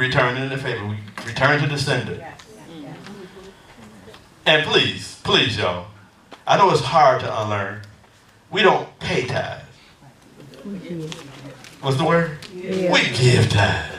returning the favor. We return to the sender. And please, please, y'all, I know it's hard to unlearn. We don't pay tithes. What's the word? Yeah. We give tithes.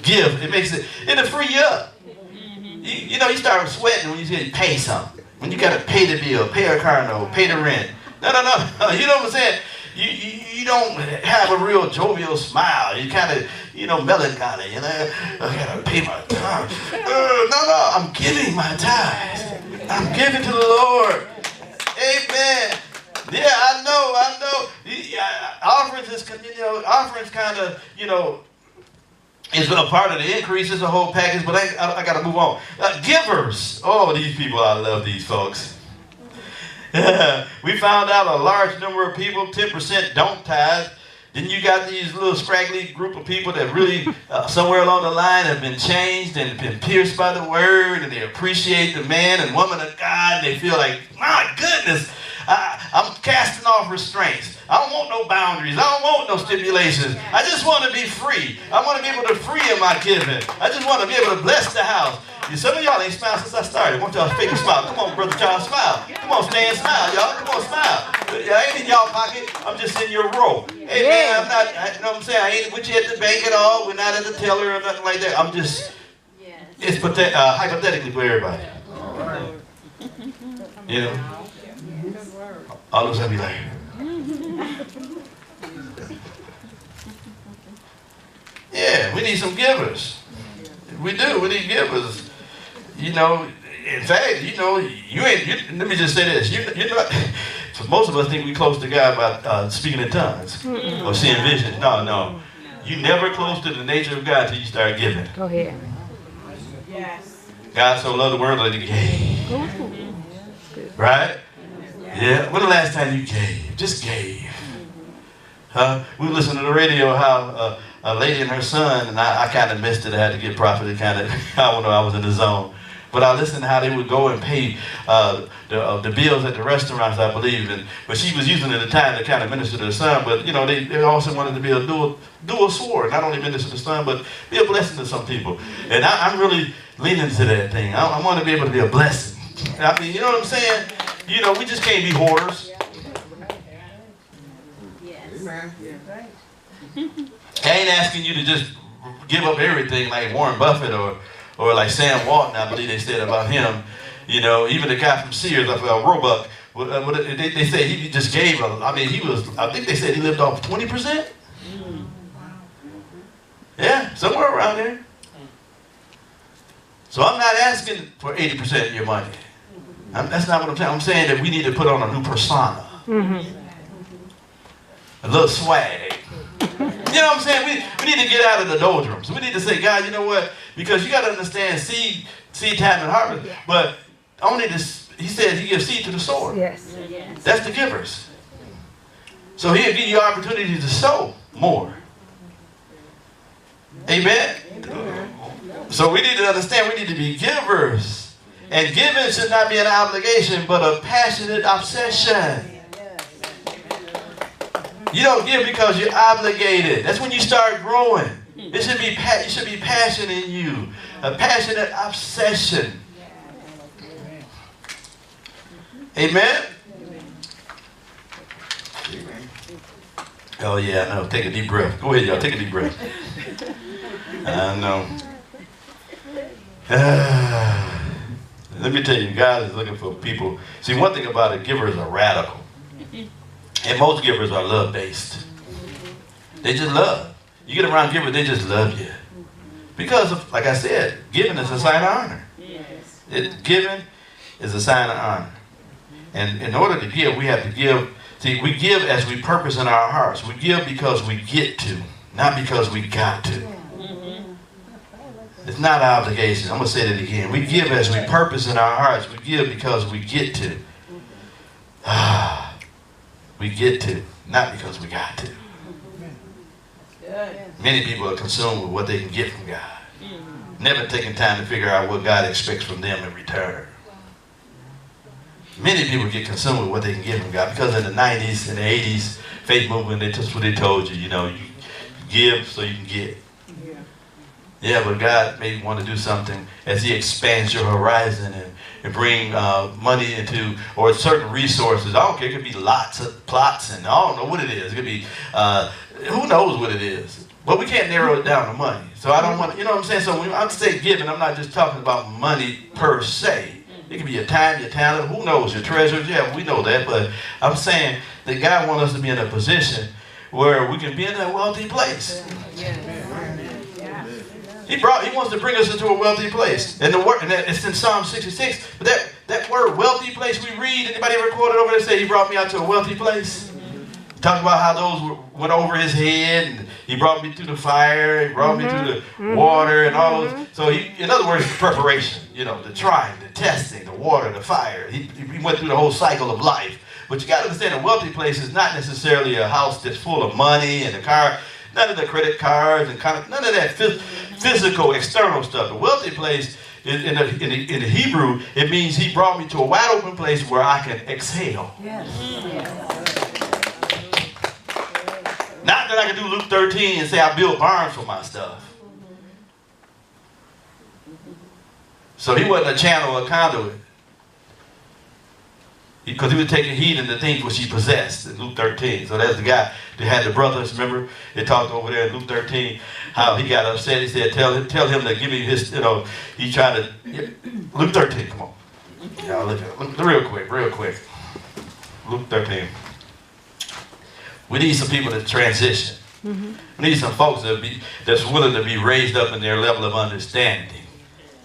Give, it'll free you up. You know, you start sweating when you say pay something. When you got to pay the bill, pay a car note, pay the rent. No. You know what I'm saying? You don't have a real jovial smile. You kind of, melancholy. I got to pay my tithes. No, I'm giving my tithes. I'm giving to the Lord. Amen. Yeah, I know. Offerings kind of, is a part of the increase. It's a whole package, but I got to move on. Givers. Oh, these people, I love these folks. We found out a large number of people, 10% don't tithe. Then you got these little scraggly group of people that really, somewhere along the line, have been changed and been pierced by the word, and they appreciate the man and woman of God. And they feel like, my goodness, I'm casting off restraints. I don't want no boundaries. I don't want no stipulations. I just want to be free. I want to be able to free in my giving. I just want to be able to bless the house. Some of y'all ain't smiled since I started. I want y'all to fake a smile. Come on, Brother Charles, smile. Come on, stand, smile, y'all. Come on, smile. I ain't in y'all pocket. I'm just in your row. Hey, man, I'm not, you know what I'm saying? I ain't with you at the bank at all. We're not at the teller or nothing like that. I'm just, it's hypothetically for everybody. All of a sudden be like, yeah, we need some givers. We do. We need givers. In fact, let me just say this. You're not, so most of us think we close to God by speaking in tongues or seeing visions. No. You never close to the nature of God till you start giving. Go ahead. Yes. God so loved the world that he gave. Right? Yeah. When the last time you gave? Just gave. We listened to the radio how a lady and her son, and I kind of missed it. I had to get Prophet to kind of, I don't know, I was in the zone. But I listened to how they would go and pay the bills at the restaurants, I believe. But she was using it at the time to kind of minister to the son. But, they also wanted to be a dual sword. Not only minister to the son, but be a blessing to some people. And I'm really leaning to that thing. I want to be able to be a blessing. I mean, you know what I'm saying? We just can't be hoarders. I ain't asking you to just give up everything like Warren Buffett or like Sam Walton, I believe they said about him. Even the guy from Sears, Roebuck, they say he just gave, I think they said he lived off 20%. Yeah, somewhere around there. So I'm not asking for 80% of your money. That's not what I'm saying. I'm saying that we need to put on a new persona. A little swag. You know what I'm saying? We need to get out of the doldrums. We need to say, God, you know what? Because you got to understand seed time and harvest. But only this, he said he gives seed to the sower. Yes. That's the givers. So he'll give you opportunity to sow more. Amen? So we need to understand we need to be givers. And giving should not be an obligation, but a passionate obsession. You don't give because you're obligated. That's when you start growing. It should be passion in you, a passionate obsession. Amen? Oh yeah, I know. Take a deep breath. Go ahead, y'all. Take a deep breath. I know. Let me tell you, God is looking for people. See, one thing about it, givers are radical. And most givers are love-based. They just love. You get around givers, they just love you. Because, like I said, giving is a sign of honor. Giving is a sign of honor. And in order to give, we have to give. See, we give as we purpose in our hearts. We give because we get to, not because we got to. It's not an obligation. I'm going to say that again. We give as we purpose in our hearts. We give because we get to. We get to, not because we got to. Many people are consumed with what they can get from God. Never taking time to figure out what God expects from them in return. Many people get consumed with what they can get from God because in the 90s and the 80s, faith movement, that's what they told you, you give so you can get. Yeah, but God may want to do something as He expands your horizon and bring money into, or certain resources. I don't care. It could be lots of plots, and I don't know what it is. It could be, who knows what it is. But we can't narrow it down to money. So I don't want, you know what I'm saying? So when I say giving, I'm not just talking about money per se. It could be your time, your talent, who knows, your treasures. Yeah, we know that. But I'm saying that God wants us to be in a position where we can be in a wealthy place. He wants to bring us into a wealthy place. And the word, and it's in Psalm 66. But that word, wealthy place, we read. Anybody ever quoted over there say He brought me out to a wealthy place? Talk about how those went over His head, and He brought me through the fire, He brought me through the water, and all those. So in other words, preparation. You know, the trying, the testing, the water, the fire. He went through the whole cycle of life. But you got to understand, a wealthy place is not necessarily a house that's full of money and a car. None of the credit cards and none of that physical, external stuff. The wealthy place, in the Hebrew, it means He brought me to a wide open place where I can exhale. Yes. Not that I can do Luke 13 and say I built barns for my stuff. So He wasn't a channel or a conduit. Because He was taking heed in the things which He possessed in Luke 13. So that's the guy that had the brothers, remember? They talked over there in Luke 13, how he got upset. He said, tell him to give me his, he tried to, Luke 13, come on. Y'all look at it. Real quick. Luke 13. We need some people to transition. We need some folks that's willing to be raised up in their level of understanding.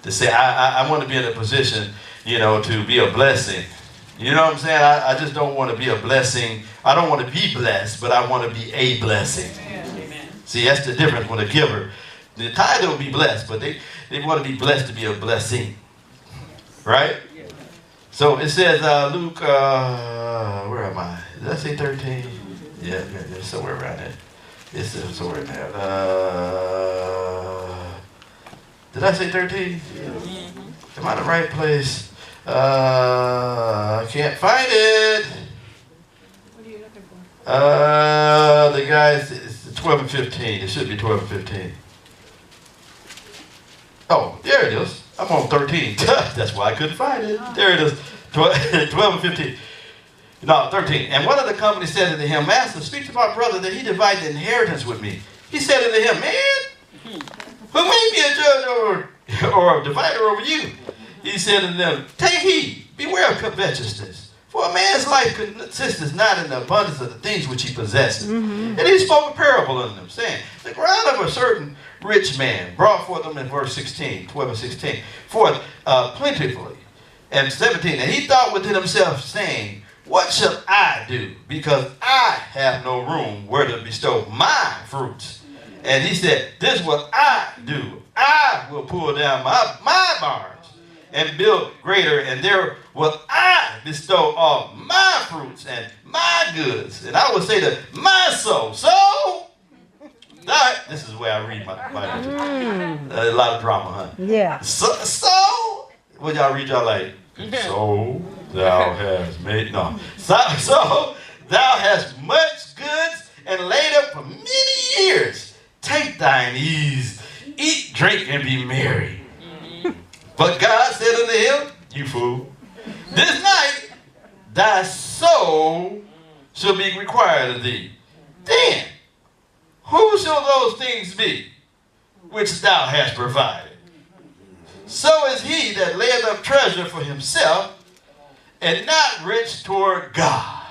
To say, I want to be in a position, to be a blessing. You know what I'm saying? I just don't want to be a blessing. I don't want to be blessed, but I want to be a blessing. Amen. See, that's the difference with a giver. The tither will be blessed, but they want to be blessed to be a blessing. Right? So it says, Luke, where am I? Did I say 13? Yeah, somewhere around there. It's somewhere in there. Did I say 13? Am I in the right place? I can't find it. What are you looking for? The guys, it's 12 and 15. It should be 12 and 15. Oh, there it is. I'm on 13. That's why I couldn't find it. There it is. 12 and 15. No, 13. And one of the company said unto him, Master, speak to my brother that he divide the inheritance with me. He said unto him, Man, who made me a judge or a divider over you? He said unto them, Take heed, beware of covetousness. For a man's life consisteth not in the abundance of the things which he possesses. And he spoke a parable unto them, saying, The ground of a certain rich man brought forth them in verse 16, 12 and 16, forth plentifully. And 17, and he thought within himself, saying, What shall I do? Because I have no room where to bestow my fruits. And he said, This is what I do. I will pull down my barns and build greater, and there will I bestow all my fruits and my goods. And I will say to my soul, this is where I read my Bible. A lot of drama, huh? Yeah. So what y'all read, y'all like? So thou hast made, no. So thou hast much goods and laid up for many years. Take thine ease, eat, drink, and be merry. But God said unto him, You fool, this night thy soul shall be required of thee. Then, who shall those things be which thou hast provided? So is he that layeth up treasure for himself and not rich toward God.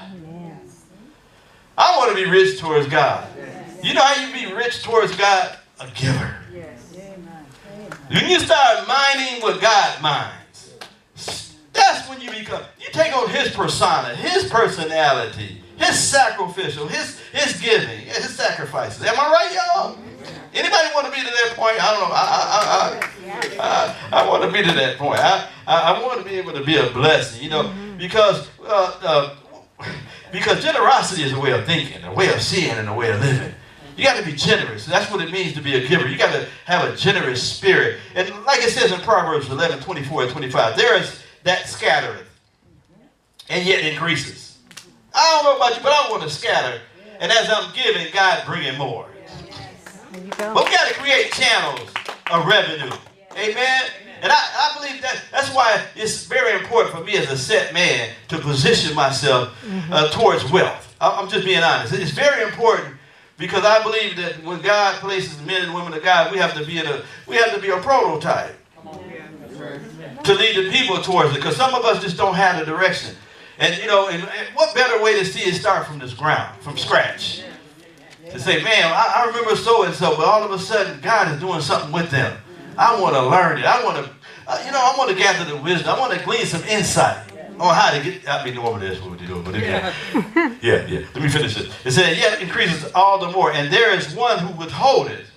I want to be rich towards God. You know how you be rich towards God? A giver. When you start mining what God mines, that's when you take on His persona, His personality, His sacrificial, His giving, His sacrifices. Am I right, y'all? Anybody want to be to that point? I don't know. I want to be to that point. I want to be able to be a blessing, because generosity is a way of thinking, a way of seeing, and a way of living. You got to be generous. That's what it means to be a giver. You got to have a generous spirit. And like it says in Proverbs 11, 24 and 25, there is that scattereth and yet increases. I don't know about you, but I want to scatter. And as I'm giving, God bringing more. But we got to create channels of revenue. Amen. And I believe that's why it's very important for me as a set man to position myself towards wealth. I'm just being honest. It's very important because I believe that when God places men and women of God, we have to be a prototype to lead the people towards it. Because some of us just don't have the direction. And and what better way to see it start from this ground, from scratch? To say, man, I remember so and so, but all of a sudden God is doing something with them. I want to learn it. I want to, I want to gather the wisdom. I want to glean some insight on how to get. I mean, normally that's what we do, but yeah. Let me finish it. It said, yet increases all the more, and there is one who withholdeth.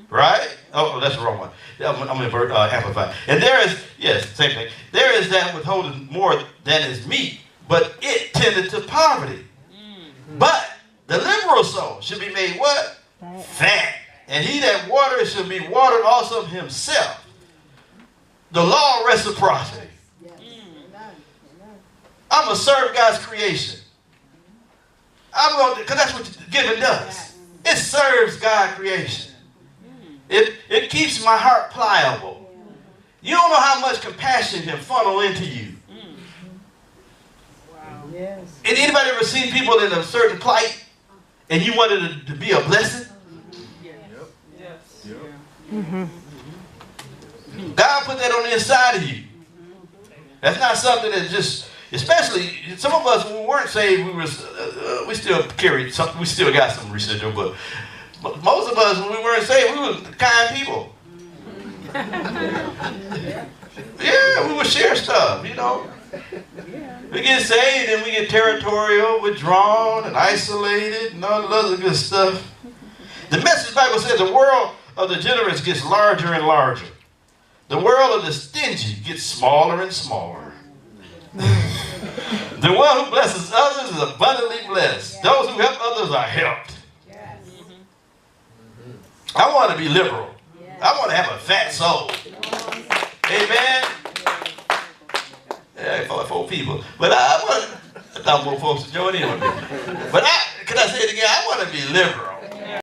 Right? Oh, that's the wrong one. I'm going to amplify. And there is, yes, same thing. There is that withholdeth more than is meet, but it tendeth to poverty. But the liberal soul should be made what? Fat. And he that watereth shall be watered also himself. The law of reciprocity. I'm going to serve God's creation. I'm going to, because that's what giving does. It serves God's creation. It keeps my heart pliable. You don't know how much compassion can funnel into you. And anybody ever seen people in a certain plight and you wanted it to be a blessing? God put that on the inside of you. That's not something that just, especially some of us when we weren't saved, we still carried some, we still got some residual, but most of us when we weren't saved, we were kind people. Yeah, we would share stuff, We get saved and we get territorial, withdrawn and isolated and all the other good stuff. The Message Bible says the world of the generous gets larger and larger. The world of the stingy gets smaller and smaller. The one who blesses others is abundantly blessed. Those who help others are helped. I want to be liberal. I want to have a fat soul. Amen. Yeah, 4 people. But I thought more folks would join in with me. But can I say it again? I want to be liberal.